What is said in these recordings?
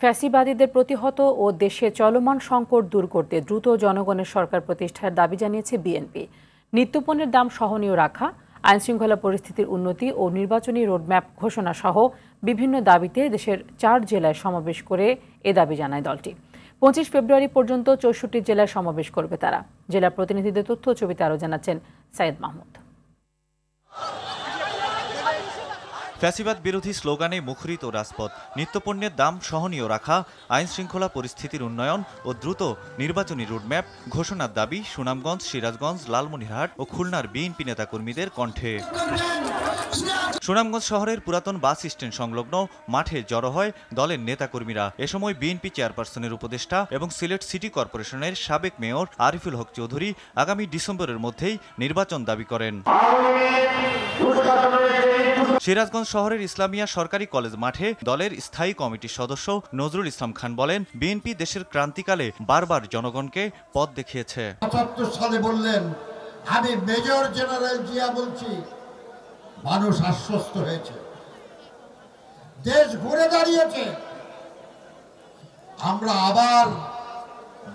ফ্যাসিবাদীদের প্রতিহত ও দেশে চলমান সংকট দূর করতে দ্রুত জনগণের সরকার প্রতিষ্ঠার দাবি জানিয়েছে বিএনপি। নিত্যপণ্যের দাম সহনীয় রাখা, আইনশৃঙ্খলা পরিস্থিতির উন্নতি ও নির্বাচনী রোডম্যাপ ঘোষণা সহ বিভিন্ন দাবিতে দেশের 4 জেলায় সমাবেশ করে এ দাবি জানায় দলটি। 25 ফেব্রুয়ারি পর্যন্ত 64 জেলায় সমাবেশ করবে তারা। জেলা প্রতিনিধিদের তথ্য ছবিতে আরও জানাচ্ছেন সাইদ মাহমুদ। ফ্যাসিবাদ বিরোধী স্লোগানে মুখরিত রাজপথ। নিত্যপণ্যের দাম সহনীয় রাখা, আইন শৃঙ্খলা পরিস্থিতির উন্নয়ন ও দ্রুত নির্বাচনী রোডম্যাপ ঘোষণার দাবি সুনামগঞ্জ, সিরাজগঞ্জ, লালমনিরহাট ও খুলনার বিএনপি নেতাকর্মীদের কণ্ঠে। সুনামগঞ্জ শহরের পুরাতন বাস স্ট্যান্ড সংলগ্ন মাঠে জড়ো হয় দলের নেতাকর্মীরা। এ সময় বিএনপি চেয়ারপারসনের উপদেষ্টা এবং সিলেট সিটি কর্পোরেশনের সাবেক মেয়র আরিফুল হক চৌধুরী আগামী ডিসেম্বরের মধ্যেই নির্বাচন দাবি করেন। সিরাজগঞ্জ শহরের ইসলামিয়া সরকারি কলেজ মাঠে দলের স্থায়ী কমিটির সদস্য নজরুল ইসলাম খান বলেন, বিএনপি দেশের ক্রান্তিকালে বারবার জনগণকে পথ দেখিয়েছে। ৭৫ সালে বললেন, আমি মেজর জেনারেল জিয়া বলছি, মানুষ আশ্বস্ত হয়েছে, দেশ ঘুরে দাঁড়িয়েছে, আমরা আবার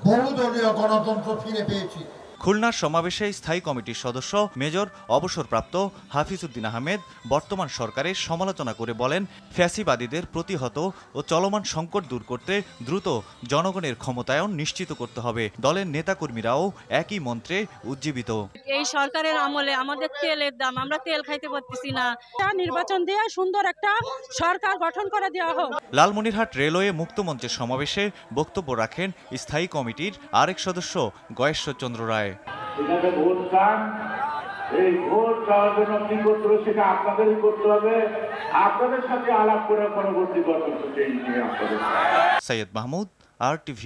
বহুদলীয় গণতন্ত্র ফিরে পেয়েছি। খুলনার সমাবেশে স্থায়ী কমিটির সদস্য মেজর অবসরপ্রাপ্ত হাফিজ উদ্দিন আহমেদ বর্তমান সরকারের সমালোচনা করে বলেন, ফ্যাসিবাদীদের প্রতিহত ও চলমান সংকট দূর করতে দ্রুত জনগণের ক্ষমতায়ন নিশ্চিত করতে হবে। দলের নেতাকর্মীরাও একই মন্ত্রে উজ্জীবিত। এই সরকারের আমলে আমাদের তেলের দাম, আমরা তেল খাইতে পারতেছি না। নির্বাচন দিয়ে সুন্দর একটা সরকার গঠন করে দেওয়া হোক। লালমনিরহাট রেলওয়ে মুক্ত মঞ্চের সমাবেশে বক্তব্য রাখেন স্থায়ী কমিটির আরেক সদস্য গয়েশ্বর চন্দ্র রায়। এখানে ভোট চান, এই ভোট চাওয়ার জন্য কি করতে হবে সেটা আপনাদেরই করতে হবে। আপনাদের সাথে আলাপ করে পরবর্তী কর্মসূচি নিয়ে আপনাদের। সৈয়দ মাহমুদ, RTV।